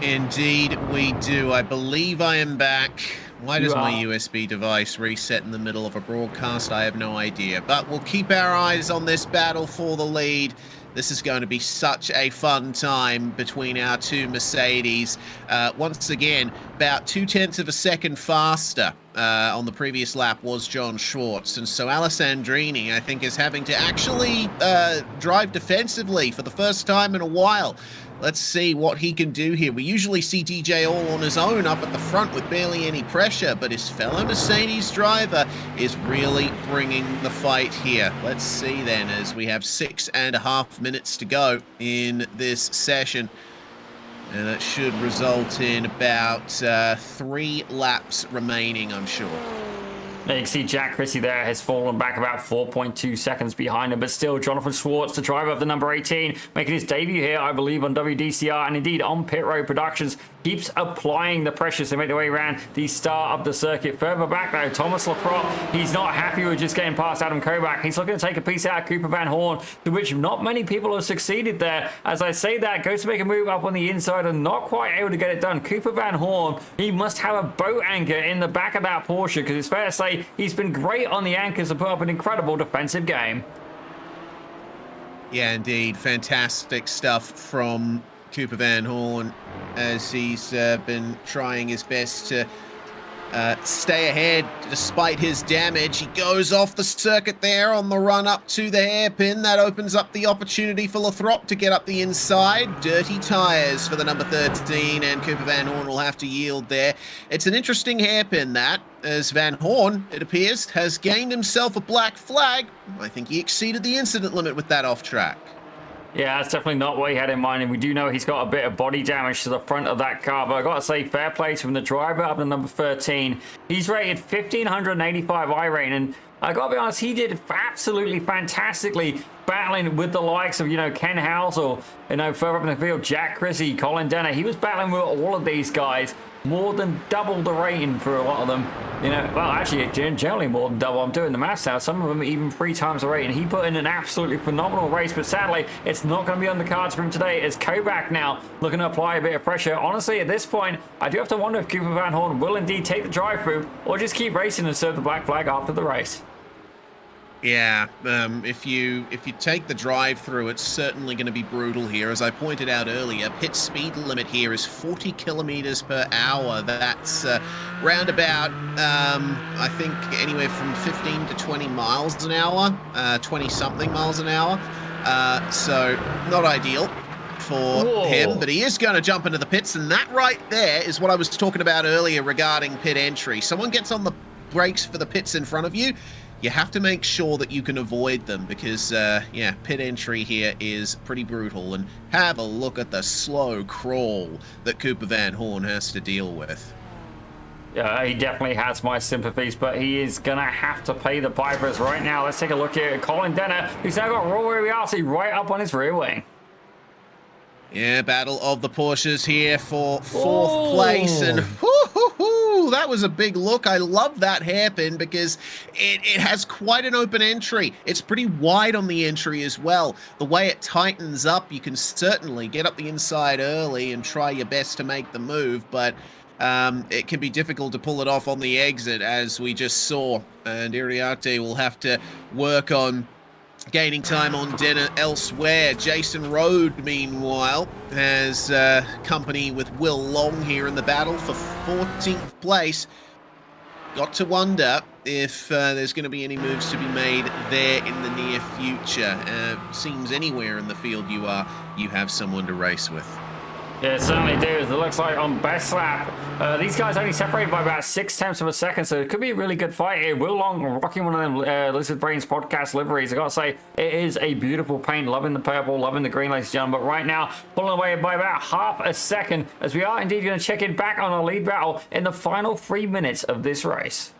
Speaker 1: Indeed, we do. I believe I am back. Why does my USB device reset in the middle of a broadcast? I have no idea. But we'll keep our eyes on this battle for the lead. This is going to be such a fun time between our two Mercedes. Once again, about 0.2 of a second faster on the previous lap was John Schwartz. And so Alessandrini, I think, is having to actually drive defensively for the first time in a while. Let's see what he can do here. We usually see DJ all on his own up at the front with barely any pressure, but his fellow Mercedes driver is really bringing the fight here. Let's see then, as we have 6.5 minutes to go in this session. And that should result in about 3 laps remaining, I'm sure.
Speaker 2: You can see Jack Christie there has fallen back about 4.2 seconds behind him, but still Jonathan Schwartz, the driver of the number 18, making his debut here, I believe, on WDCR and indeed on Pit Road Productions, keeps applying the pressure to make their way around the start of the circuit. Further back though, Thomas Lathrop, he's not happy with just getting past Adam Kobach. He's looking to take a piece out of Cooper Van Horn, to which not many people have succeeded there. As I say that, goes to make a move up on the inside and not quite able to get it done. Cooper Van Horn, he must have a boat anchor in the back of that Porsche, because it's fair to say he's been great on the anchors and put up an incredible defensive game.
Speaker 1: Yeah, indeed. Fantastic stuff from Cooper Van Horn, as he's been trying his best to stay ahead despite his damage. He goes off the circuit there on the run up to the hairpin. That opens up the opportunity for Lathrop to get up the inside. Dirty tyres for the number 13, and Cooper Van Horn will have to yield there. It's an interesting hairpin, that, as Van Horn, it appears, has gained himself a black flag. I think he exceeded the incident limit with that off track.
Speaker 2: Yeah, that's definitely not what he had in mind, and we do know he's got a bit of body damage to the front of that car, but I gotta say, fair play to him, the driver up to number 13. He's rated 1,585 iRating, and I gotta be honest, he did absolutely fantastically battling with the likes of, Ken Housel, further up in the field, Jack Chrissy, Colin Denner. He was battling with all of these guys, more than double the rating for a lot of them. Well, actually, generally more than double. I'm doing the maths now. Some of them even 3 times the rating. He put in an absolutely phenomenal race, but sadly, it's not going to be on the cards for him today. It's Kovac now looking to apply a bit of pressure. Honestly, at this point, I do have to wonder if Cooper Van Horn will indeed take the drive-through or just keep racing and serve the black flag after the race.
Speaker 1: Yeah, if you take the drive-through, it's certainly going to be brutal here. As I pointed out earlier, pit speed limit here is 40 kilometers per hour. That's round about, I think, anywhere from 15 to 20 miles an hour, 20-something miles an hour. So not ideal for him, but he is going to jump into the pits, and that right there is what I was talking about earlier regarding pit entry. Someone gets on the brakes for the pits in front of you, you have to make sure that you can avoid them because, yeah, pit entry here is pretty brutal. And have a look at the slow crawl that Cooper Van Horn has to deal with.
Speaker 2: Yeah, he definitely has my sympathies, but he is going to have to pay the pipers right now. Let's take a look here at Colin Denner, who's now got Rory Rialti right up on his rear wing.
Speaker 1: Yeah, battle of the Porsches here for 4th place, and that was a big look. I love that hairpin because it has quite an open entry. It's pretty wide on the entry as well. The way it tightens up, you can certainly get up the inside early and try your best to make the move, but it can be difficult to pull it off on the exit, as we just saw, and Iriarte will have to work on gaining time on Denner elsewhere. Jason Rode, meanwhile, has company with Will Long here in the battle for 14th place. Got to wonder if there's going to be any moves to be made there in the near future. Seems anywhere in the field you have someone to race with.
Speaker 2: Yeah, it certainly do. It looks like on best lap, these guys only separated by about 6/10 of a second, so it could be a really good fight here. Will Long rocking one of them Lizard Brains podcast liveries. I gotta say, it is a beautiful paint. Loving the purple, loving the green, ladies and gentlemen. But right now, pulling away by about half a second, as we are indeed going to check in back on our lead battle in the final 3 minutes of this race.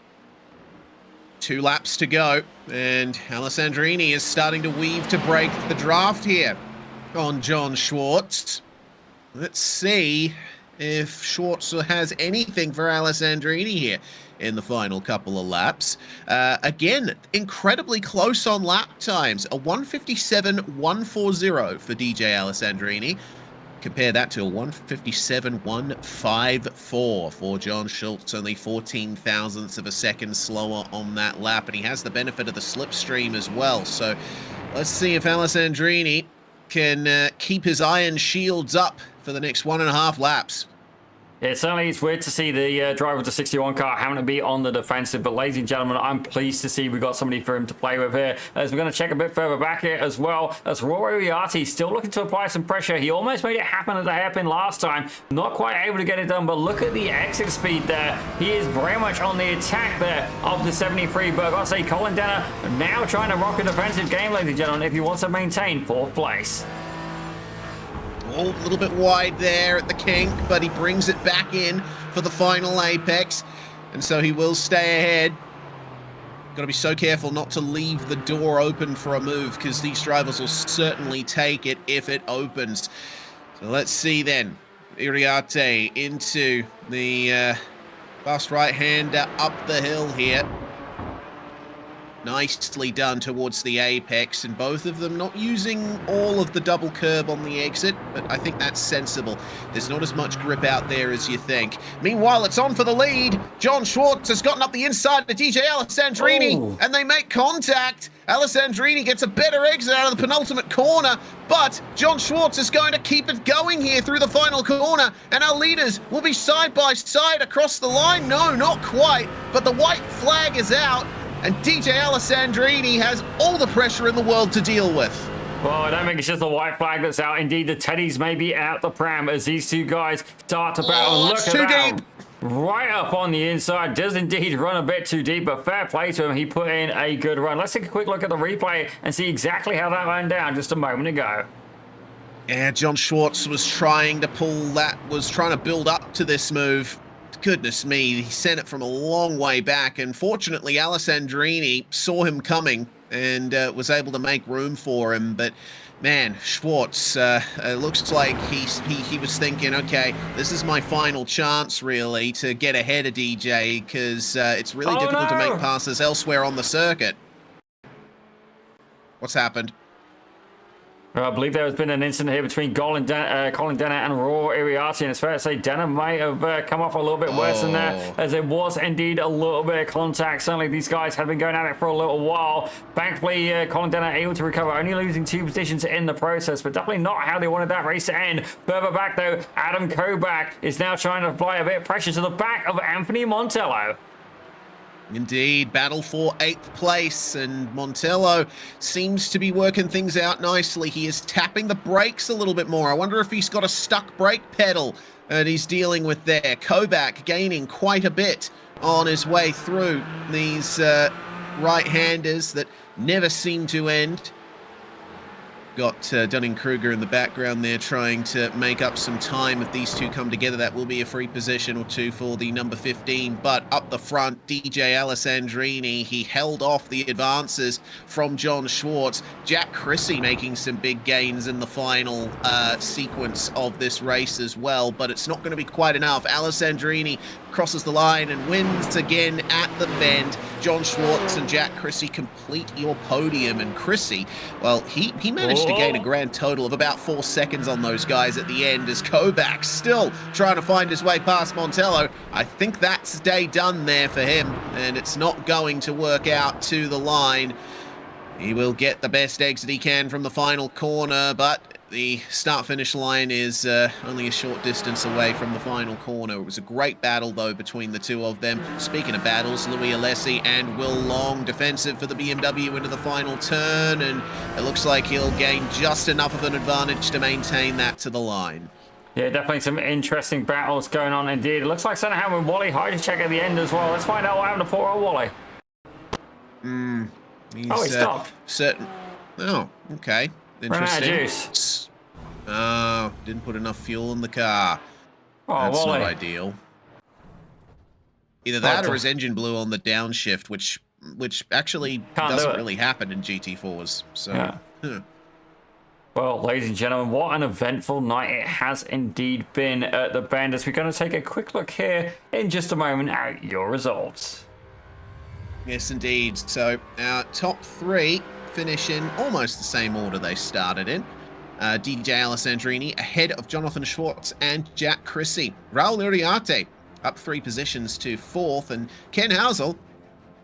Speaker 1: 2 laps to go, and Alessandrini is starting to weave to break the draft here on John Schwartz. Let's see if Schwartz has anything for Alessandrini here in the final couple of laps. Again, incredibly close on lap times. A 1:57.140 for DJ Alessandrini. Compare that to a 1:57.154 for John Schultz, only 14 thousandths of a second slower on that lap, and he has the benefit of the slipstream as well. So let's see if Alessandrini can keep his iron shields up for the next 1.5 laps.
Speaker 2: It certainly is weird to see the driver of the 61 car having to be on the defensive, but ladies and gentlemen, I'm pleased to see we got somebody for him to play with here. As we're going to check a bit further back here as well, as Rory Rialti still looking to apply some pressure. He almost made it happen at the hairpin last time, not quite able to get it done, but look at the exit speed there. He is very much on the attack there of the 73, but I've got to say, Colin Denner now trying to rock a defensive game, ladies and gentlemen, if he wants to maintain 4th place.
Speaker 1: Oh, a little bit wide there at the kink, but he brings it back in for the final apex, and so he will stay ahead. Got to be so careful not to leave the door open for a move, because these drivers will certainly take it if it opens. So let's see then. Iriarte into the fast right-hander up the hill here. Nicely done towards the apex, and both of them not using all of the double curb on the exit, but I think that's sensible. There's not as much grip out there as you think. Meanwhile, it's on for the lead. John Schwartz has gotten up the inside to DJ Alessandrini, and they make contact. Alessandrini gets a better exit out of the penultimate corner, but John Schwartz is going to keep it going here through the final corner, and our leaders will be side by side across the line. No, not quite, but the white flag is out, and DJ Alessandrini has all the pressure in the world to deal with.
Speaker 2: Well, I don't think it's just the white flag that's out. Indeed, the teddies may be out the pram as these two guys start to battle. Look at that. Right up on the inside. Does indeed run a bit too deep, but fair play to him. He put in a good run. Let's take a quick look at the replay and see exactly how that went down just a moment ago.
Speaker 1: Yeah, John Schwartz was trying to build up to this move. Goodness me, he sent it from a long way back, and fortunately Alessandrini saw him coming and was able to make room for him. But man, Schwartz, looks like he was thinking, okay, this is my final chance really to get ahead of DJ, because it's really difficult to make passes elsewhere on the circuit. What's happened?
Speaker 2: I believe there has been an incident here between Colin Denner and Raw Iriarte, and it's fair to say Denner might have come off a little bit worse than that, as it was indeed a little bit of contact. Certainly these guys have been going at it for a little while. Thankfully, Colin Denner able to recover, only losing 2 positions in the process, but definitely not how they wanted that race to end. Further back though, Adam Kobach is now trying to apply a bit of pressure to the back of Anthony Montello.
Speaker 1: Indeed, battle for 8th place, and Montello seems to be working things out nicely. He is tapping the brakes a little bit more. I wonder if he's got a stuck brake pedal that he's dealing with there. Kobach gaining quite a bit on his way through these right-handers that never seem to end. Got Dunning-Kruger in the background there trying to make up some time. If these two come together, that will be a free position or two for the number 15. But up the front, DJ Alessandrini, he held off the advances from John Schwartz. Jack Chrissy making some big gains in the final sequence of this race as well, but it's not going to be quite enough. Alessandrini crosses the line and wins again at the bend. John Schwartz and Jack Chrissy complete your podium, and Chrissy, well, he managed to gain a grand total of about 4 seconds on those guys at the end, as Kobach still trying to find his way past Montello. I think that's day done there for him, and it's not going to work out to the line. He will get the best exit he can from the final corner, but the start-finish line is only a short distance away from the final corner. It was a great battle, though, between the two of them. Speaking of battles, Louis Alessi and Will Long defensive for the BMW into the final turn, and it looks like he'll gain just enough of an advantage to maintain that to the line.
Speaker 2: Yeah, definitely some interesting battles going on indeed. It looks like something happened with Wally Hydrocek at the end as well. Let's find out what happened to poor old Wally.
Speaker 1: He
Speaker 2: stopped.
Speaker 1: Certain. Oh, okay. Interesting.
Speaker 2: Ran out of juice.
Speaker 1: Oh, didn't put enough fuel in the car.
Speaker 2: Oh,
Speaker 1: that's
Speaker 2: Wally.
Speaker 1: not ideal. Either that or his engine blew on the downshift, which actually doesn't really happen in GT4s. So,
Speaker 2: yeah. Well, ladies and gentlemen, what an eventful night it has indeed been at the Bend, as we're going to take a quick look here in just a moment at your results.
Speaker 1: Yes, indeed. So our top 3 finish in almost the same order they started in. DJ Alessandrini ahead of Jonathan Schwartz and Jack Chrissy. Raul Iriarte up 3 positions to 4th, and Ken Housel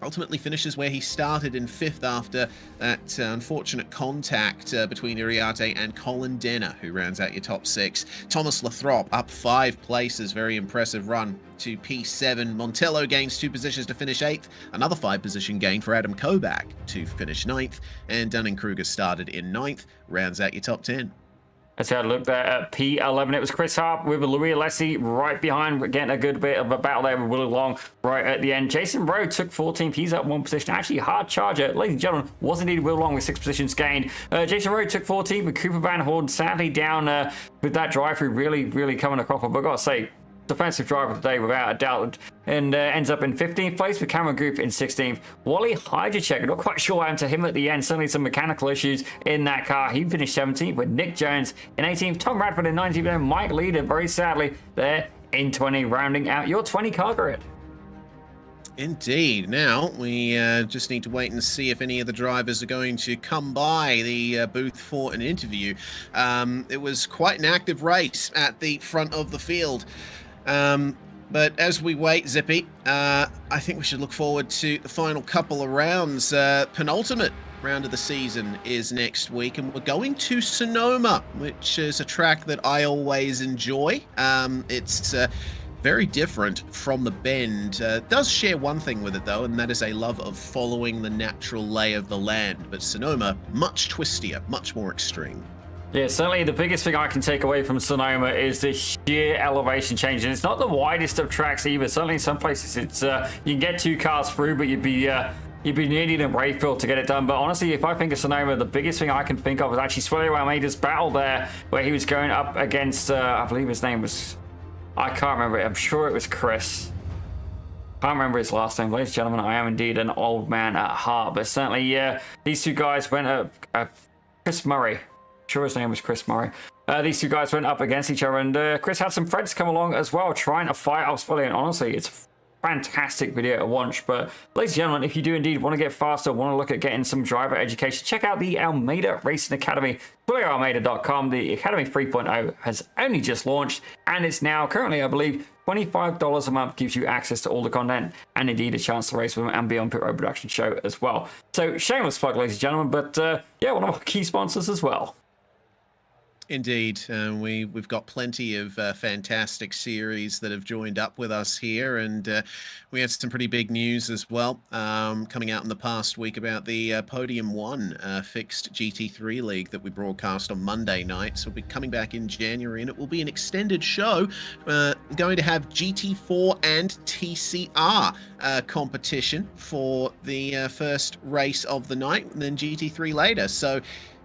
Speaker 1: ultimately finishes where he started in 5th after that unfortunate contact between Iriarte and Colin Denner, who rounds out your top 6. Thomas Lathrop up 5 places, very impressive run to P7. Montello gains 2 positions to finish 8th, another 5-position gain for Adam Kobach to finish 9th, and Dunning-Kruger started in 9th, rounds out your top 10.
Speaker 2: Let's have a look there at P11. It was Chris Harp with Louis Alessi right behind, getting a good bit of a battle there with Willie Long right at the end. Jason Rowe took 14th. He's up 1 position. Actually, hard charger. Ladies and gentlemen, was indeed Will Long with 6 positions gained. Jason Rowe took 14th, but Cooper Van Hoorn sadly down with that drive-through really coming across. But I've got to say, defensive driver today without a doubt, and ends up in 15th place with Cameron Group in 16th. Wally Hydrocek, not quite sure what happened to him at the end. Certainly some mechanical issues in that car. He finished 17th with Nick Jones in 18th, Tom Radford in 19th, and Mike Leader very sadly there in 20, rounding out your 20 car grid.
Speaker 1: Indeed. Now, we just need to wait and see if any of the drivers are going to come by the booth for an interview. It was quite an active race at the front of the field. But as we wait, Zippy, I think we should look forward to the final couple of rounds. Penultimate round of the season is next week, and we're going to Sonoma, which is a track that I always enjoy. It's very different from the Bend. It does share one thing with it, though, and that is a love of following the natural lay of the land. But Sonoma, much twistier, much more extreme.
Speaker 2: Yeah, certainly the biggest thing I can take away from Sonoma is the sheer elevation change. And it's not the widest of tracks either. Certainly in some places it's you can get 2 cars through, but you'd be You'd be needing a Rayfield to get it done, but honestly, if I think of Sonoma, the biggest thing I can think of is actually Swilly Almeida's battle there, where he was going up against, I believe his name was, I can't remember it, I'm sure it was Chris. Can't remember his last name. Ladies and gentlemen, I am indeed an old man at heart, but certainly, yeah, these two guys went up, Chris Murray, I'm sure his name was Chris Murray. These two guys went up against each other, and Chris had some friends come along as well, trying to fight off Swilly, and honestly, it's fantastic video to watch. But ladies and gentlemen, if you do indeed want to get faster, want to look at getting some driver education, check out the Almeida Racing Academy, SwillyAlmeida.com. The Academy 3.0 has only just launched, and it's now currently, I believe, $25 a month, gives you access to all the content and indeed a chance to race with them and be on Pit Road Production Show as well. So shameless plug, ladies and gentlemen, but yeah, one of our key sponsors as well.
Speaker 1: Indeed, we've got plenty of fantastic series that have joined up with us here, and we had some pretty big news as well coming out in the past week about the Podium 1 fixed GT3 league that we broadcast on Monday night. So we'll be coming back in January, and it will be an extended show going to have GT4 and TCR competition for the first race of the night, and then GT3 later. So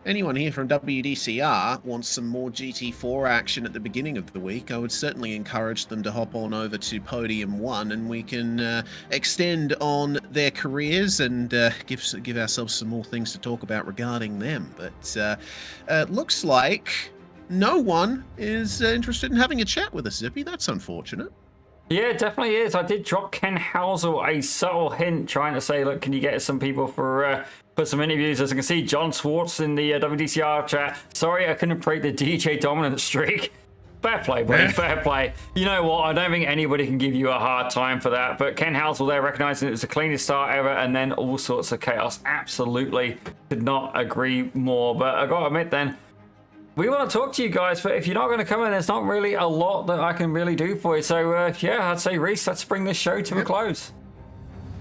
Speaker 1: anyone here from WDCR wants some more GT4 action at the beginning of the week, I would certainly encourage them to hop on over to Podium 1, and we can extend on their careers and give ourselves some more things to talk about regarding them. But it looks like no one is interested in having a chat with us, Zippy. That's unfortunate.
Speaker 2: Yeah, it definitely is. I did drop Ken Housel a subtle hint trying to say, look, can you get some people for some interviews? As you can see, John Swartz in the WDCR chat. Sorry, I couldn't break the DJ dominant streak. Fair play, buddy, fair play. You know what? I don't think anybody can give you a hard time for that. But Ken Housel there recognizing it was the cleanest start ever, and then all sorts of chaos. Absolutely could not agree more. But I got to admit then, we want to talk to you guys, but if you're not going to come in, there's not really a lot that I can really do for you. So, yeah, I'd say, Reese, let's bring this show to a close.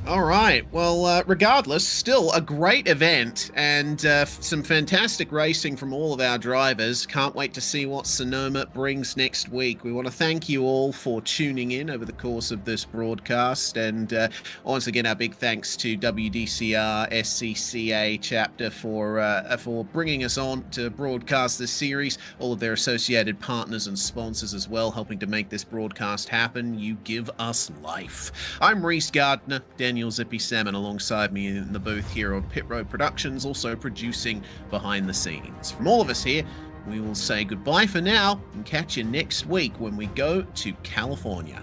Speaker 1: All right. Well, regardless, still a great event and some fantastic racing from all of our drivers. Can't wait to see what Sonoma brings next week. We want to thank you all for tuning in over the course of this broadcast. And once again, our big thanks to WDCR SCCA chapter for bringing us on to broadcast this series. All of their associated partners and sponsors as well, helping to make this broadcast happen. You give us life. I'm Reese Gardner. Daniel Zippy Salmon alongside me in the booth here on Pit Road Productions, also producing behind the scenes. From all of us here, we will say goodbye for now and catch you next week when we go to California.